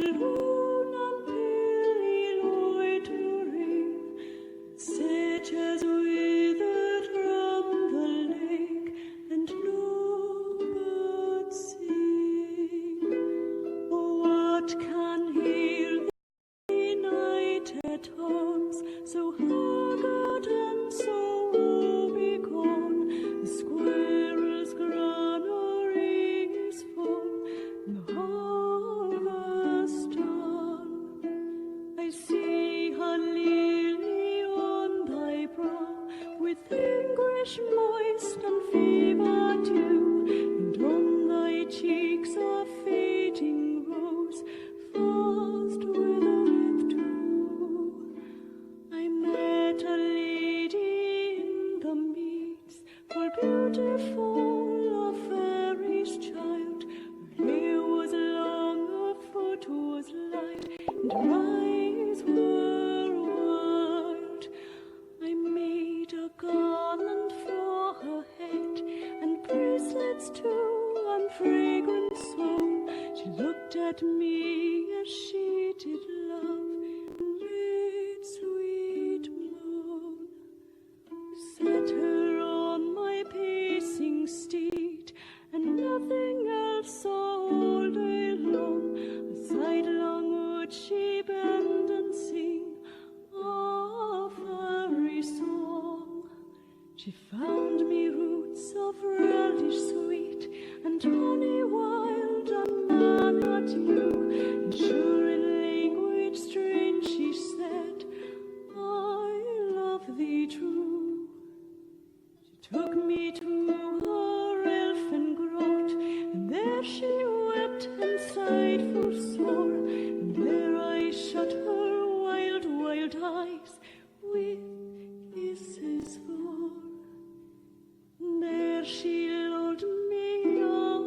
alone and pale loitering, sedges withered from the lake, and no birds sing. Oh, what can heal the united arms, so haggard and so woebegone? The squirrel's granary is full, and the harvest done. I see a lily on thy brow, with anguish moist and fever dew, and on thy cheeks a fading rose, fast withereth too. I met a lady in the meads, full beautiful, a faery's child. Her hair was long, her foot was light, and her eyes were wild. I made a garland for her head, and bracelets too, and fragrant song. She looked at me as she did love, and made sweet moan. Set her on my pacing steed, and nothing else all day long. Sidelong would she bend and sing a fairy song. She found me roots of relish sweet, and honey wild, and manna dew, and sure in language strange she said, I love thee true. She took me to her elfin grot, and there she wept and sighed for sore, and there I shut her wild, wild eyes with kisses for. There she lulled me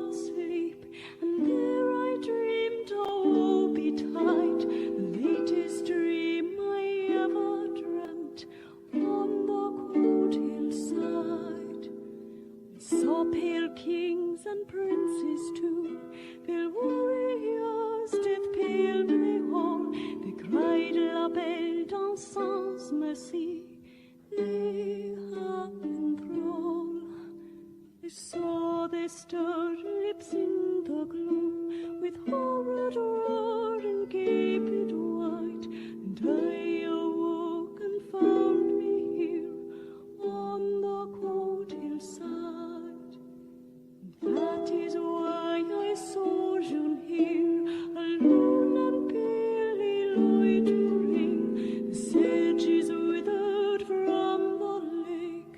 asleep, and there I dreamed, oh, woe betide, the latest dream I ever dreamt, on the cold hillside. I saw pale kings and princes too, pale warriors did pale they all. They cried la belle dans sans merci, they have enthrall. I saw their stirred lips in the gloom, with horrid roar and gaped wide, and I awoke and found me here on the cold hillside. And that is why I sojourn here, alone and palely loitering. The sedges withered from the lake,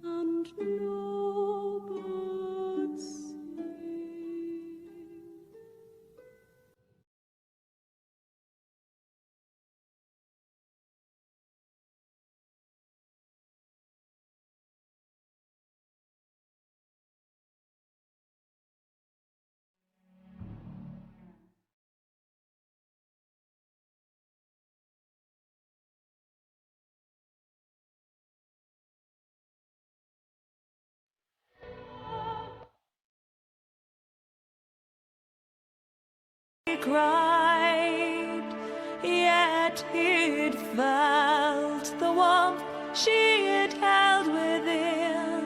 and no birds sing. He cried, yet he'd felt the warmth she had held within,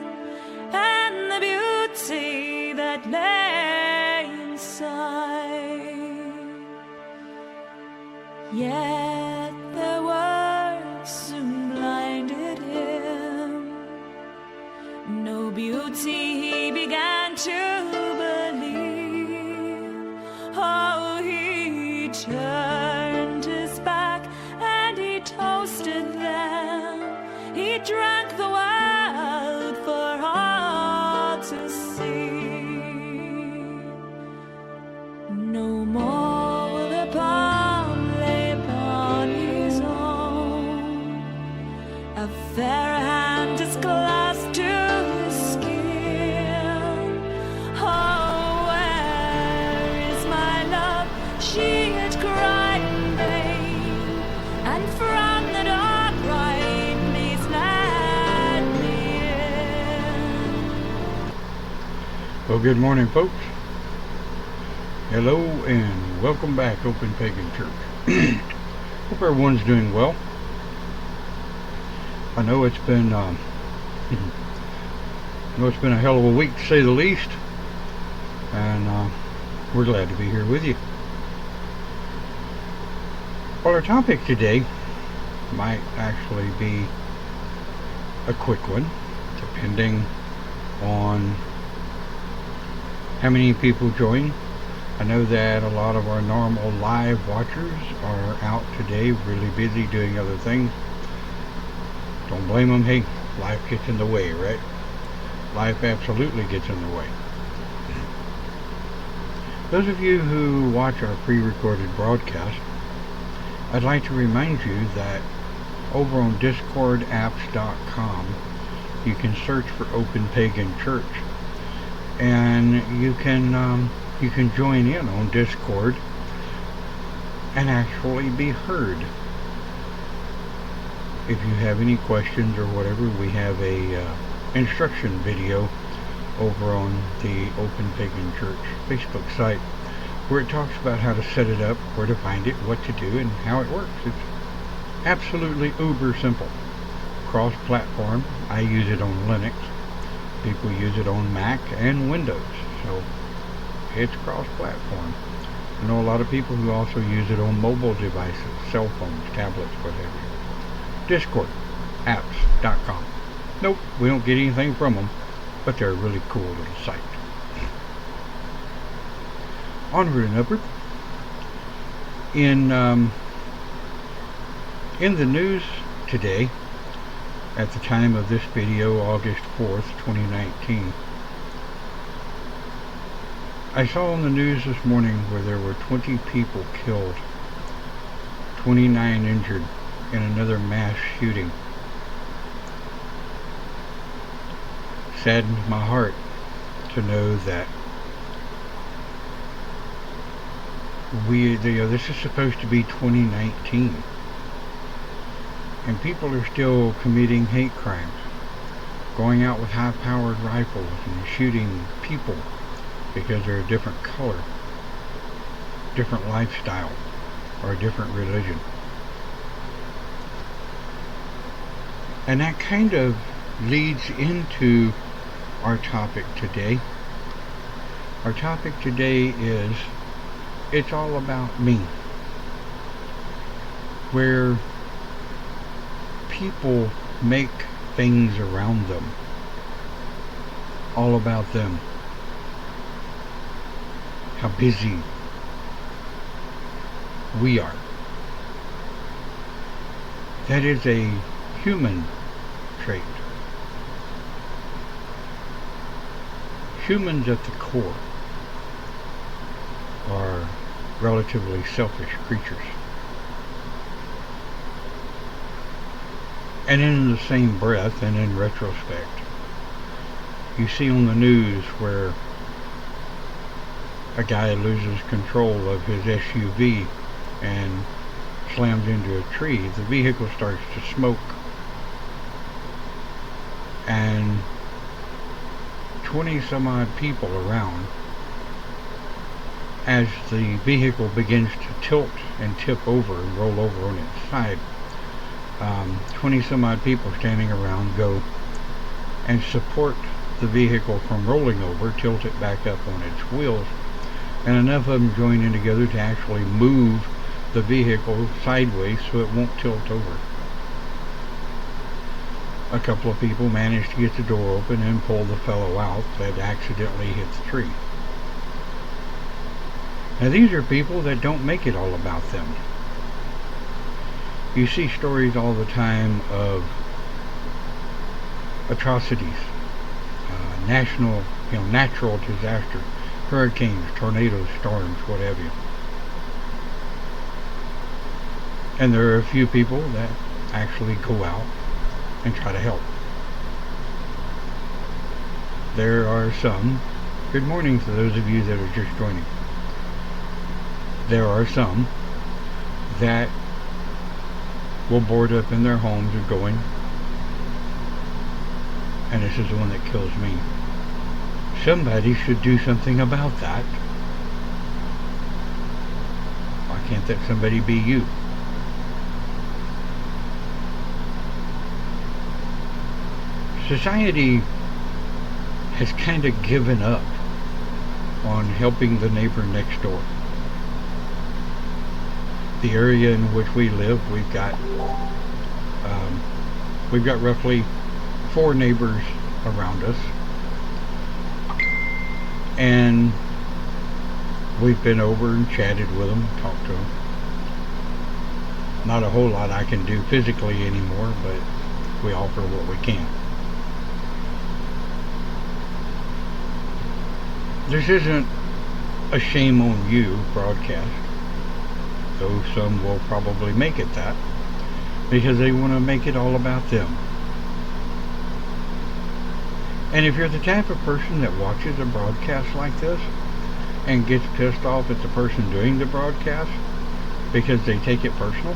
and the beauty that lay inside. Yet their words soon blinded him. No beauty he began to believe. Oh, he turned his back and he toasted them. He drank the world for all to see. No more will the palm lay upon his own. A fair hand is clasped to his skin. Oh, where is my love? She had cried in vain, and from the dark bright maze led me in. Well, good morning, folks. Hello and welcome back, Open Pagan Church. Hope everyone's doing well. I know it's been a hell of a week to say the least, and we're glad to be here with you. Well, our topic today might actually be a quick one, depending on how many people join. I know that a lot of our normal live watchers are out today, really busy doing other things. Don't blame them. Hey, life gets in the way, right? Life absolutely gets in the way. Those of you who watch our pre-recorded broadcast, I'd like to remind you that over on discordapps.com you can search for Open Pagan Church, and you can join in on Discord and actually be heard. If you have any questions or whatever, we have a instruction video over on the Open Pagan Church Facebook site where it talks about how to set it up, where to find it, what to do, and how it works. It's absolutely uber simple. Cross-platform. I use it on Linux. People use it on Mac and Windows. So it's cross-platform. I know a lot of people who also use it on mobile devices, cell phones, tablets, whatever. DiscordApps.com. Nope, we don't get anything from them, but they're a really cool little site. Onward and upward. In the news today, at the time of this video, August 4th, 2019, I saw on the news this morning where there were 20 people killed, 29 injured in another mass shooting. Saddens my heart to know that this is supposed to be 2019, and people are still committing hate crimes, going out with high-powered rifles and shooting people because they're a different color, different lifestyle, or a different religion. And that kind of leads into our topic today. Our topic today is It's All About Me, where people make things around them all about them. How busy we are. That is a human trait. Humans at the core are relatively selfish creatures. And in the same breath, and in retrospect, you see on the news where a guy loses control of his SUV and slams into a tree. The vehicle starts to smoke, and 20 some odd people around. As the vehicle begins to tilt and tip over and roll over on its side, 20 some odd people standing around go and support the vehicle from rolling over, tilt it back up on its wheels, and enough of them join in together to actually move the vehicle sideways so it won't tilt over. A couple of people managed to get the door open and pull the fellow out that accidentally hit the tree. Now these are people that don't make it all about them. You see stories all the time of atrocities, natural disasters, hurricanes, tornadoes, storms, what have you. And there are a few people that actually go out and try to help. There are some, good morning to those of you that are just joining. There are some that will board up in their homes or going, and this is the one that kills me. Somebody should do something about that. can't that somebody be you? Society has kind of given up on helping the neighbor next door. The area in which we live, we've got roughly 4 neighbors around us, and we've been over and chatted with them, talked to them. Not a whole lot I can do physically anymore, but we offer what we can. This isn't a shame on you broadcast, though some will probably make it that, because they want to make it all about them. And if you're the type of person that watches a broadcast like this and gets pissed off at the person doing the broadcast because they take it personal,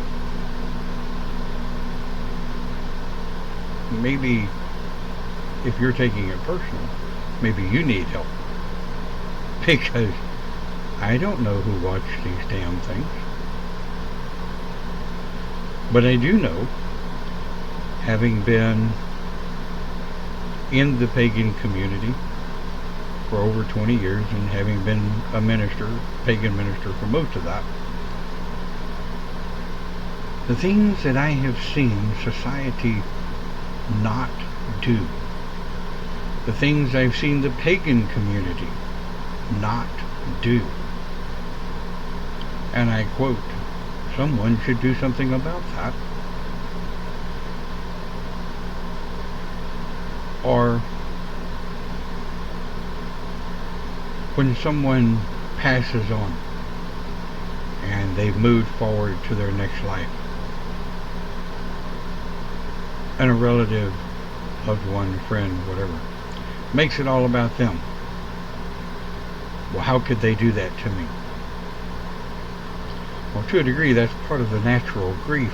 maybe if you're taking it personal, maybe you need help. Because I don't know who watched these damn things. But I do know, having been in the pagan community for over 20 years and having been a minister, pagan minister for most of that, the things that I have seen society not do, the things I've seen the pagan community not do. And I quote, someone should do something about that. Or when someone passes on and they've moved forward to their next life, and a relative, loved one, friend, whatever, makes it all about them. Well, how could they do that to me? Well, to a degree, that's part of the natural grief.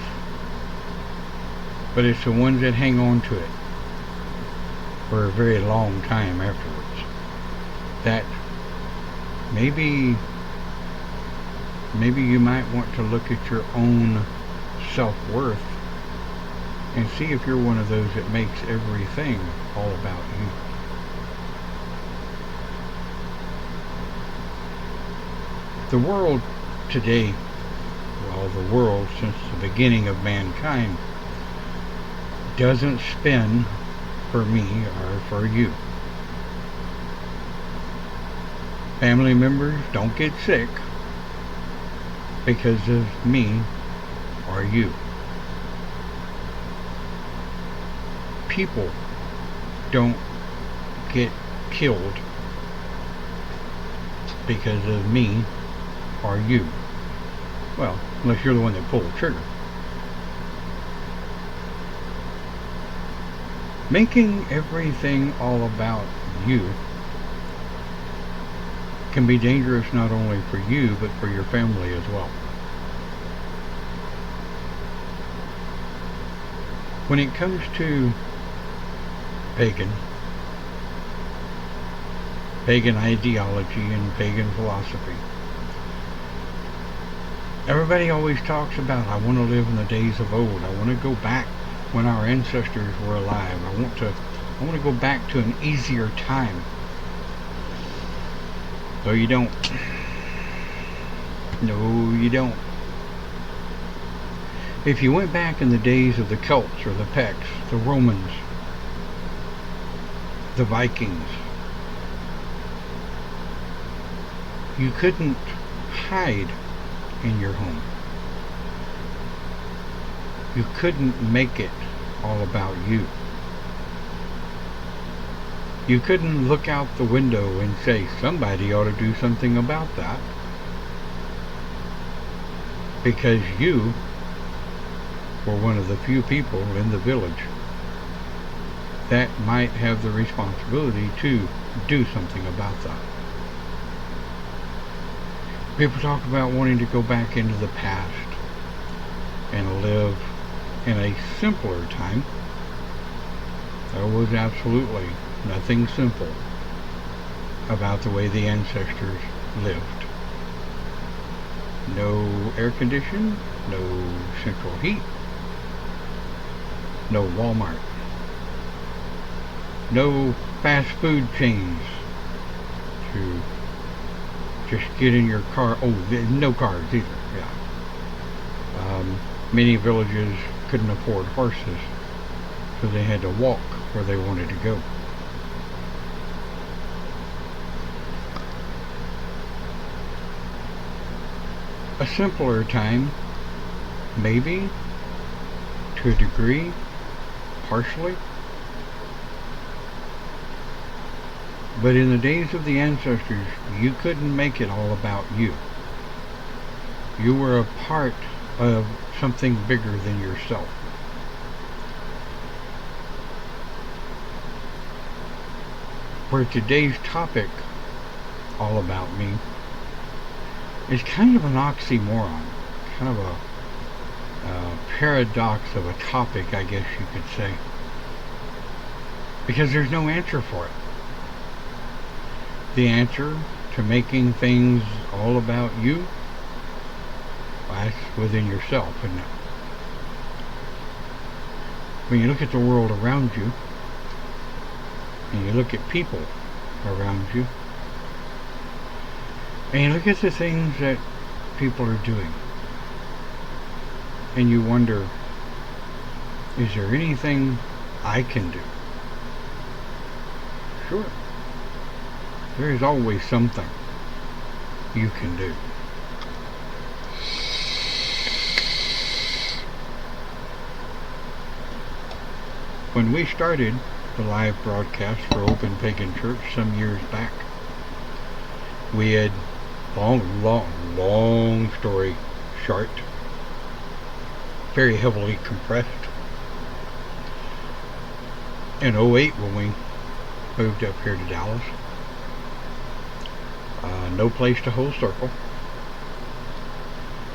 But it's the ones that hang on to it for a very long time afterwards that maybe you might want to look at your own self-worth and see if you're one of those that makes everything all about you. The world today, well, the world since the beginning of mankind, doesn't spin for me or for you. Family members don't get sick because of me or you. People don't get killed because of me or you. Well, unless you're the one that pulled the trigger. Making everything all about you can be dangerous not only for you, but for your family as well. When it comes to pagan ideology and pagan philosophy, everybody always talks about, I want to live in the days of old. I want to go back when our ancestors were alive. I want to go back to an easier time. No, you don't. No, you don't. If you went back in the days of the Celts or the Pects, the Romans, the Vikings, you couldn't hide in your home. You couldn't make it all about you. You couldn't look out the window and say, somebody ought to do something about that. Because you were one of the few people in the village that might have the responsibility to do something about that. People talk about wanting to go back into the past and live in a simpler time. There was absolutely nothing simple about the way the ancestors lived. no air conditioning, no central heat, no Walmart, no fast food chains to just get in your car. Oh, no cars either, yeah. Many villages couldn't afford horses, so they had to walk where they wanted to go. A simpler time, maybe, to a degree, partially. But in the days of the ancestors, you couldn't make it all about you. You were a part of something bigger than yourself. For today's topic, all about me, is kind of an oxymoron, kind of a paradox of a topic, I guess you could say, because there's no answer for it. The answer to making things all about you, well, that's within yourself, isn't it? When you look at the world around you, and you look at people around you, and you look at the things that people are doing, and you wonder, is there anything I can do? Sure. There is always something you can do. When we started the live broadcast for Open Pagan Church some years back, we had long story short, very heavily compressed. In '08, when we moved up here to Dallas, no place to hold circle,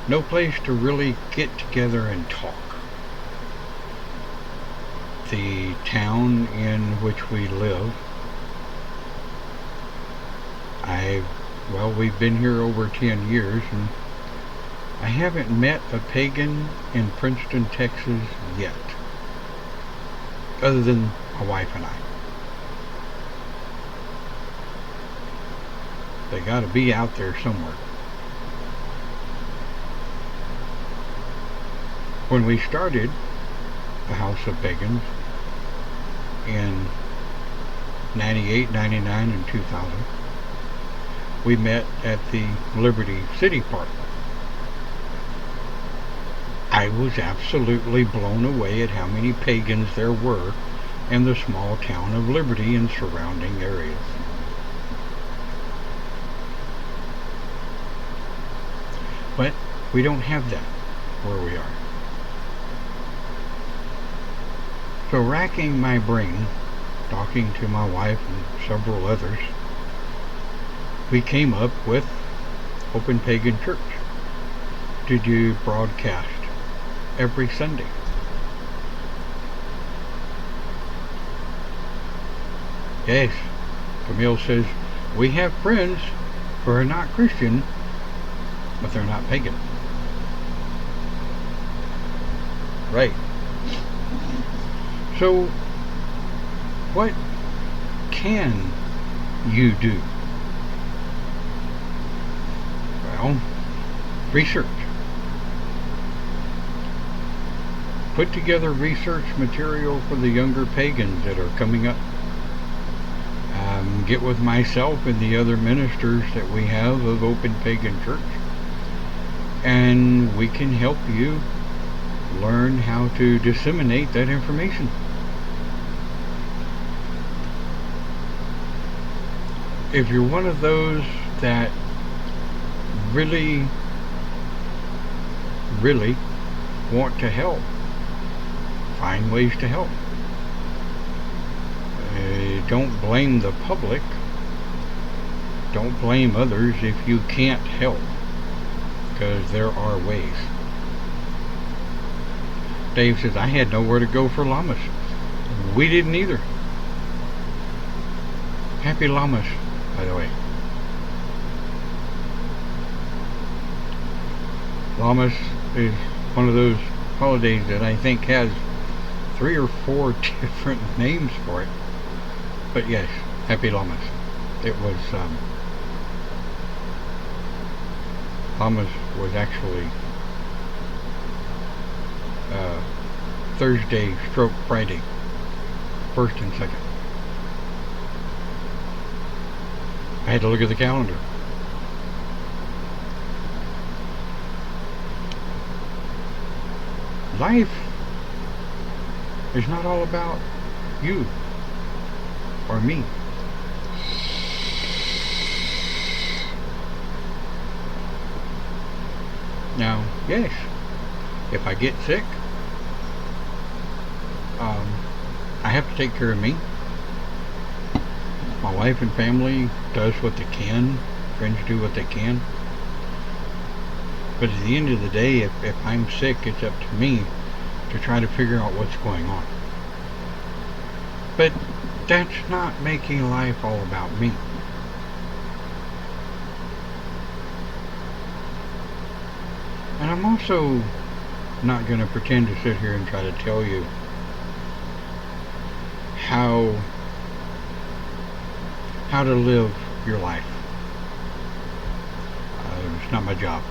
no place to really get together and talk. The town in which we live, we've been here over 10 years, and I haven't met a pagan in Princeton, Texas yet, other than my wife and I. They gotta be out there somewhere. When we started the House of Pagans in 98, 99, and 2000, we met at the Liberty City Park. I was absolutely blown away at how many pagans there were in the small town of Liberty and surrounding areas. But we don't have that where we are. So racking my brain, talking to my wife and several others, we came up with Open Pagan Church to do broadcast every Sunday. Yes, Camille says, we have friends who are not Christian, but they're not pagan. Right. So, what can you do? Well, research. Put together research material for the younger pagans that are coming up. Get with myself and the other ministers that we have of Open Pagan Church, and we can help you learn how to disseminate that information. If you're one of those that really want to help, find ways to help. Don't blame the public. Don't blame others if you can't help, because there are ways. Dave says, I had nowhere to go for Lammas. We didn't either. Happy Lammas, by the way. Lammas is one of those holidays that I think has 3 or 4 different names for it. But yes, Happy Lammas. It was, Lammas was actually Thursday stroke Friday, 1st and 2nd. I had to look at the calendar. Life is not all about you or me. Now, yes, if I get sick, I have to take care of me. My wife and family does what they can. Friends do what they can. But at the end of the day, if I'm sick, it's up to me to try to figure out what's going on. But that's not making life all about me. And I'm also not going to pretend to sit here and try to tell you how to live your life. It's not my job.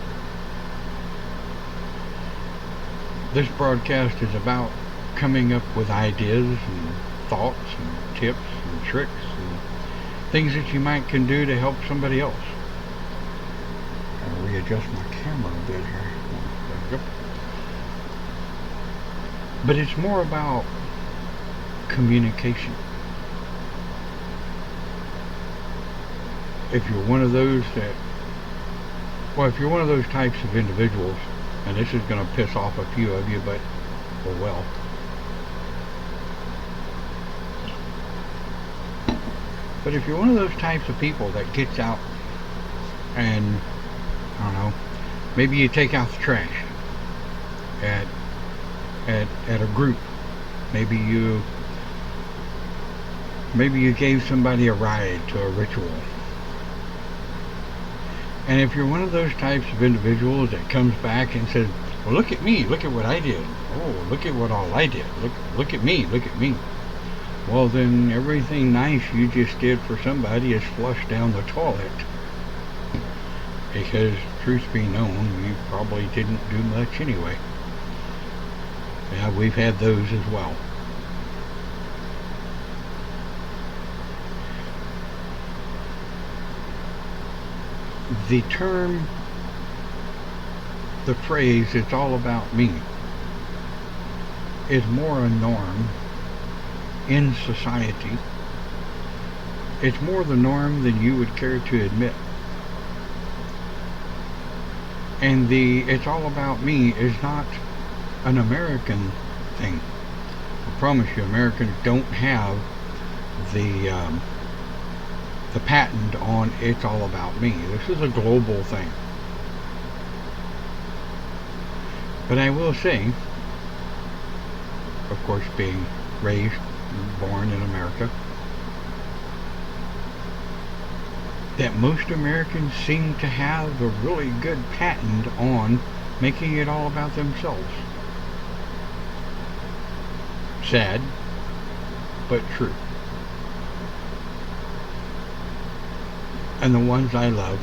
This broadcast is about coming up with ideas and thoughts and tips and tricks and things that you can do to help somebody else. I'll readjust my camera a bit here. There we go. But it's more about communication. If you're one of those if you're one of those types of individuals, and this is going to piss off a few of you, but oh well. But if you're one of those types of people that gets out and, I don't know, maybe you take out the trash at a group, maybe you gave somebody a ride to a ritual. And if you're one of those types of individuals that comes back and says, well, look at me, look at what I did. Oh, look at what all I did. Look at me, look at me. Well, then everything nice you just did for somebody is flushed down the toilet. Because, truth be known, you probably didn't do much anyway. Yeah, we've had those as well. The term, the phrase, it's all about me, is more a norm in society. It's more the norm than you would care to admit. And the it's all about me is not an American thing. I promise you, Americans don't have the patent on it's all about me. This is a global thing. But I will say, of course, being raised and born in America, that most Americans seem to have a really good patent on making it all about themselves. Sad, but true. And the ones I love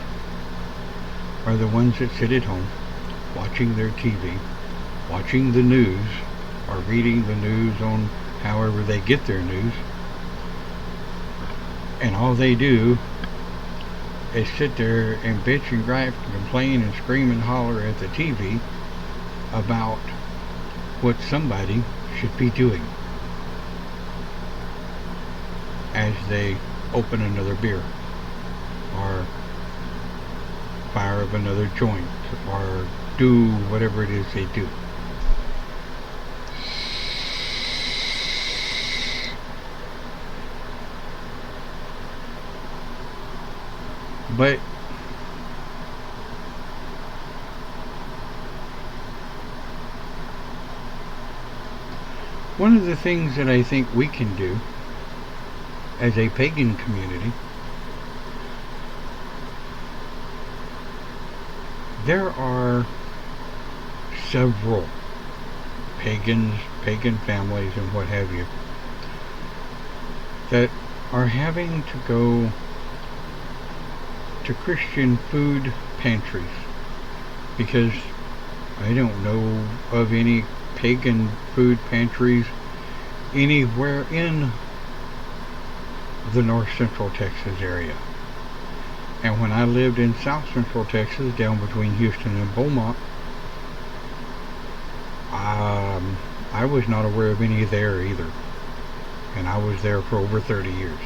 are the ones that sit at home watching their TV, watching the news, or reading the news on however they get their news, and all they do is sit there and bitch and gripe and complain and scream and holler at the TV about what somebody should be doing as they open another beer or fire up another joint or do whatever it is they do. But one of the things that I think we can do as a pagan community, there are several pagan families and what have you, that are having to go to Christian food pantries because I don't know of any pagan food pantries anywhere in the north central Texas area. And when I lived in south central Texas, down between Houston and Beaumont, I was not aware of any there either. And I was there for over 30 years.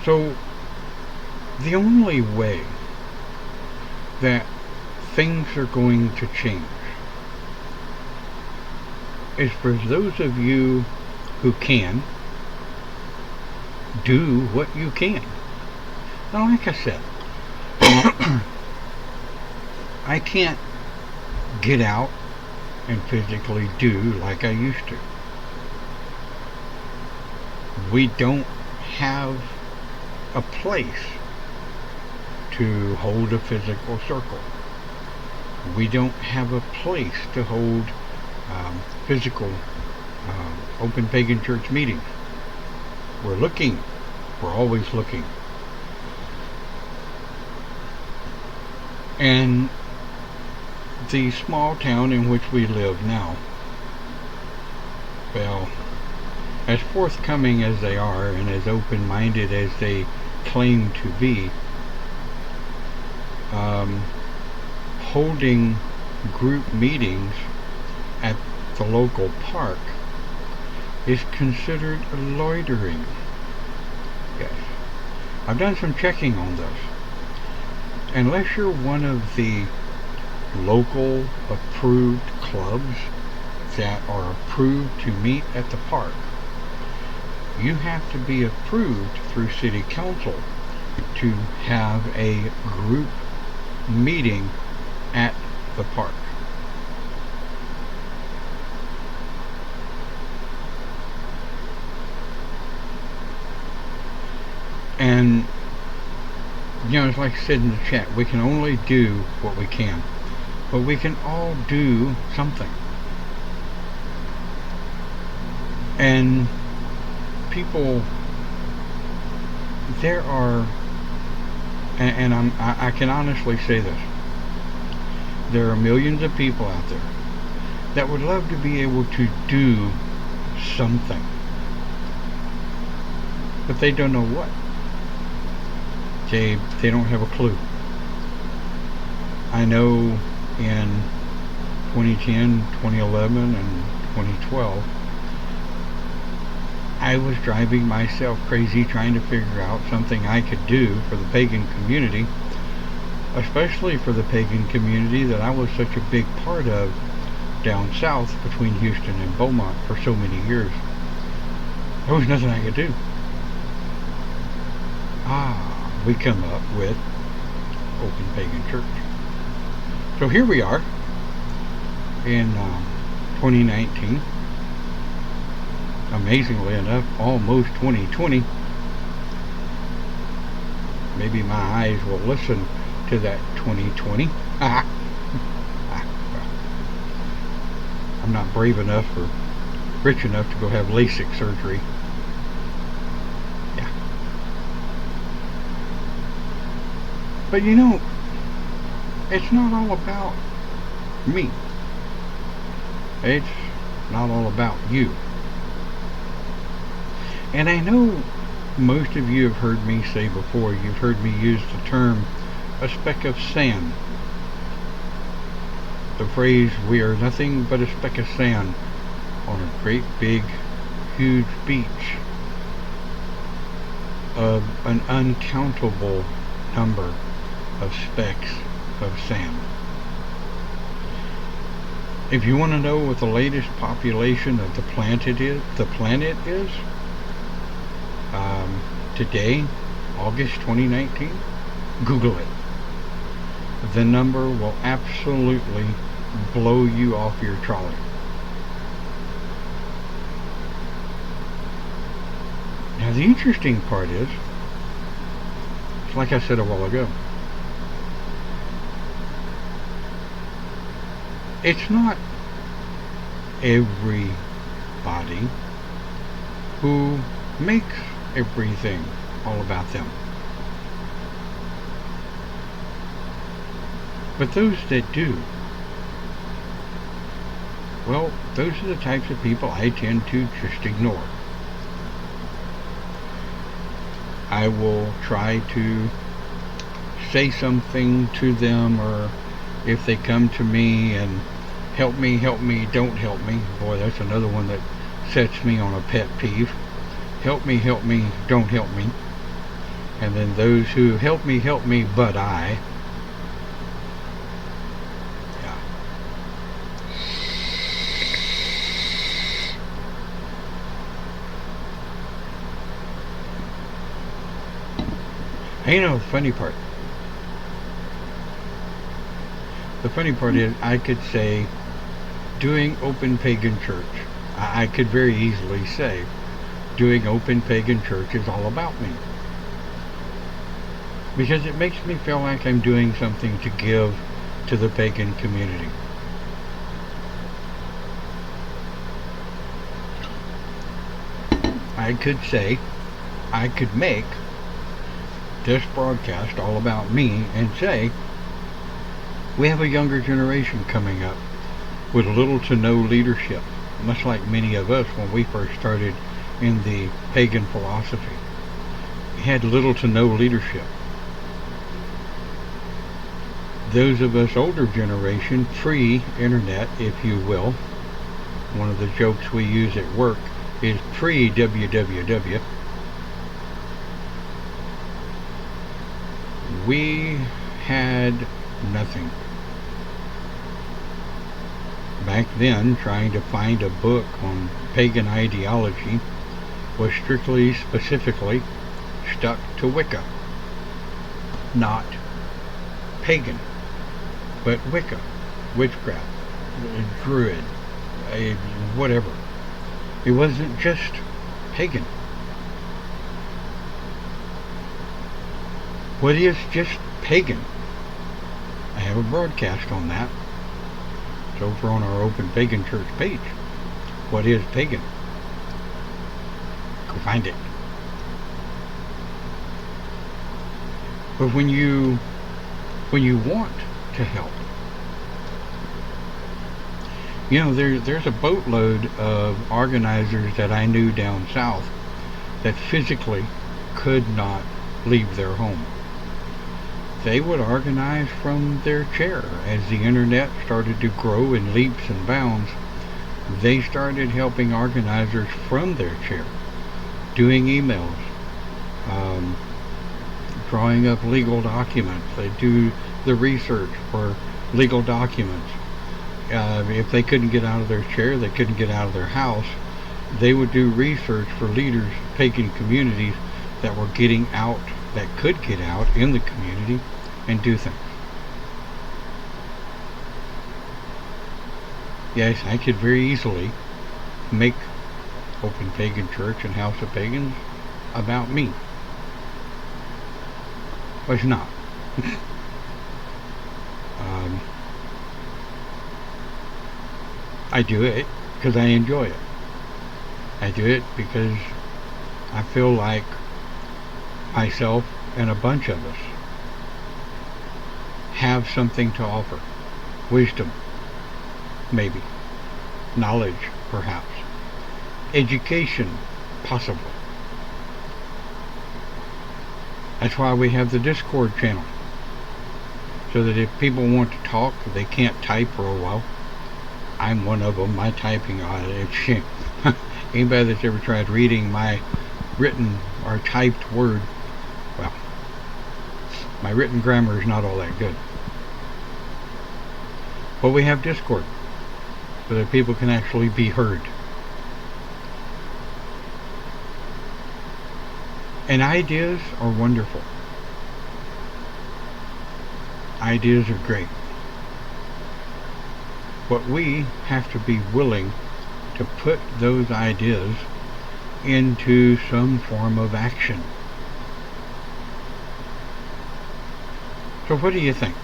So, the only way that things are going to change is for those of you who can do what you can. Now, like I said, I can't get out and physically do like I used to. We don't have a place to hold a physical circle. We don't have a place to hold physical open pagan church meetings. We're looking. We're always looking. And the small town in which we live now, well, as forthcoming as they are and as open-minded as they claim to be, holding group meetings at the local park is considered loitering. Yes. I've done some checking on this. Unless you're one of the local approved clubs that are approved to meet at the park, you have to be approved through city council to have a group meeting at the park. And it's like I said in the chat, we can only do what we can, but we can all do something. And people, there are, and I can honestly say this, there are millions of people out there that would love to be able to do something, but they don't know what. They don't have a clue. I know in 2010, 2011, and 2012, I was driving myself crazy trying to figure out something I could do for the pagan community, especially for the pagan community that I was such a big part of down south between Houston and Beaumont for so many years. There was nothing I could do. We come up with Open Pagan Church. So here we are in 2019. Amazingly enough, almost 2020. Maybe my eyes will listen to that 2020. I'm not brave enough or rich enough to go have LASIK surgery. Yeah. But it's not all about me. It's not all about you. And I know most of you have heard me say before, you've heard me use the term a speck of sand. The phrase, we are nothing but a speck of sand on a great big, huge beach of an uncountable number of specks of sand. If you want to know what the latest population of the planet is, today, August 2019, Google it. The number will absolutely blow you off your trolley. Now the interesting part is, like I said a while ago, it's not everybody who makes everything all about them. But those that do, well, those are the types of people I tend to just ignore. I will try to say something to them, or if they come to me and help me, don't help me. Boy, that's another one that sets me on a pet peeve. Help me, don't help me. And then those who help me, but I. Yeah. You know, the funny part. The funny part is, I could say, doing open pagan church, I could very easily say, doing open pagan church is all about me. Because it makes me feel like I'm doing something to give to the pagan community. I could say, I could make this broadcast all about me and say, we have a younger generation coming up with little to no leadership, much like many of us when we first started in the pagan philosophy. We had little to no leadership. Those of us older generation, pre-internet, if you will, one of the jokes we use at work is pre-www. We had nothing. Back then, trying to find a book on pagan ideology was specifically stuck to Wicca. Not pagan, but Wicca, witchcraft, druid, whatever. It wasn't just pagan. What is just pagan? I have a broadcast on that. It's over on our Open Pagan Church page. What is pagan? Go find it. But when you want to help, you know, there's a boatload of organizers that I knew down south that physically could not leave their home. They would organize from their chair. As the internet started to grow in leaps and bounds, they started helping organizers from their chair, doing emails, drawing up legal documents. They do the research for legal documents. If they couldn't get out of their chair, they couldn't get out of their house, they would do research for leaders, pagan communities that were getting out, that could get out in the community and do things. Yes, I could very easily make Open Pagan Church and House of Pagans about me. But it's not. I do it because I enjoy it. I do it because I feel like myself and a bunch of us have something to offer. Wisdom, maybe. Knowledge, perhaps. Education, possibly. That's why we have the Discord channel. So that if people want to talk, they can't type for a while. I'm one of them. My typing on it. Anybody that's ever tried reading my written or typed word, well, my written grammar is not all that good. But we have Discord so that people can actually be heard. And ideas are wonderful. Ideas are great. But we have to be willing to put those ideas into some form of action. So what do you think?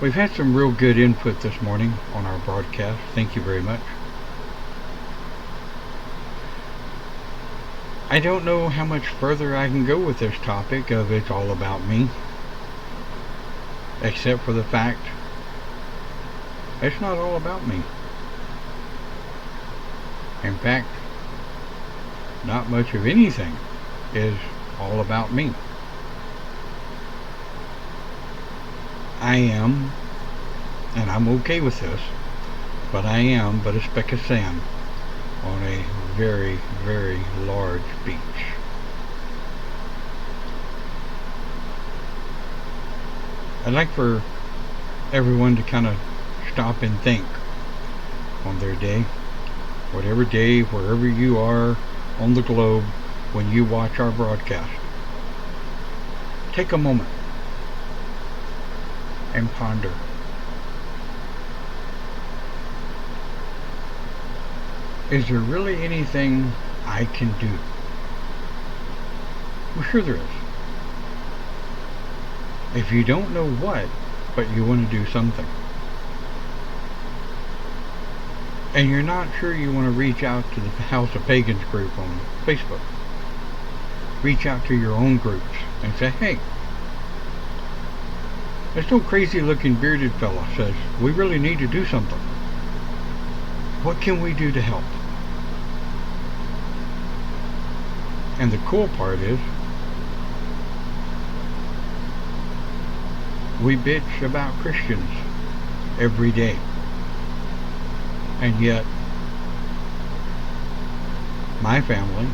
We've had some real good input this morning on our broadcast. Thank you very much. I don't know how much further I can go with this topic of it's all about me, except for the fact it's not all about me. In fact, not much of anything is all about me. I am, and I'm okay with this, but I am but a speck of sand on a very, very large beach. I'd like for everyone to kind of stop and think on their day, whatever day, wherever you are on the globe when you watch our broadcast. Take a moment and ponder. Is there really anything I can do? Well, sure there is. If you don't know what, but you want to do something, and you're not sure you want to reach out to the House of Pagans group on Facebook, reach out to your own groups and say, hey, this old crazy looking bearded fella says we really need to do something. What can we do to help? And the cool part is, we bitch about Christians every day. And yet, my family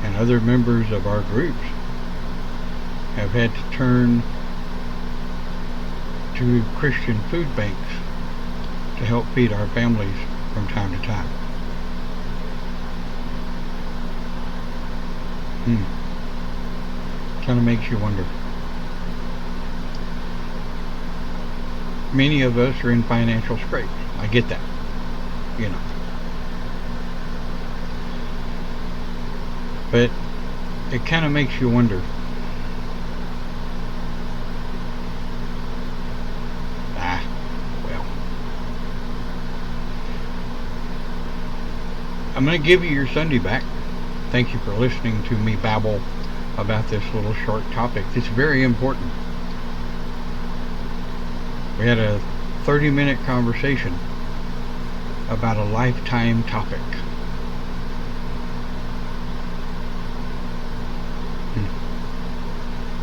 and other members of our groups have had to turn to Christian food banks to help feed our families from time to time. Kind of makes you wonder. Many of us are in financial scrapes. I get that, you know. But it kind of makes you wonder. Well. I'm going to give you your Sunday back. Thank you for listening to me babble about this little short topic. It's very important. We had a 30-minute conversation about a lifetime topic.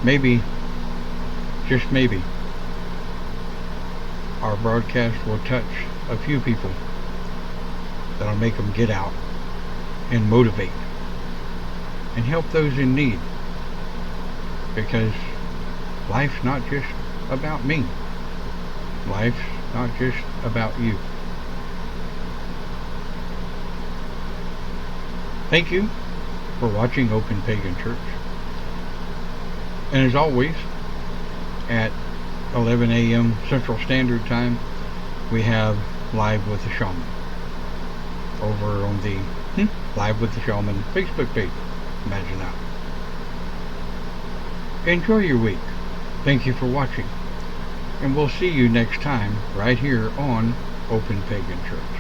Maybe, just maybe, our broadcast will touch a few people that'll make them get out and motivate and help those in need, because life's not just about me. Life's not just about you. Thank you for watching Open Pagan Church. And as always, at 11 a.m. Central Standard Time, we have Live with the Shaman over on the Live with the Shaman Facebook page. Imagine that. Enjoy your week. Thank you for watching. And we'll see you next time right here on Open Pagan Church.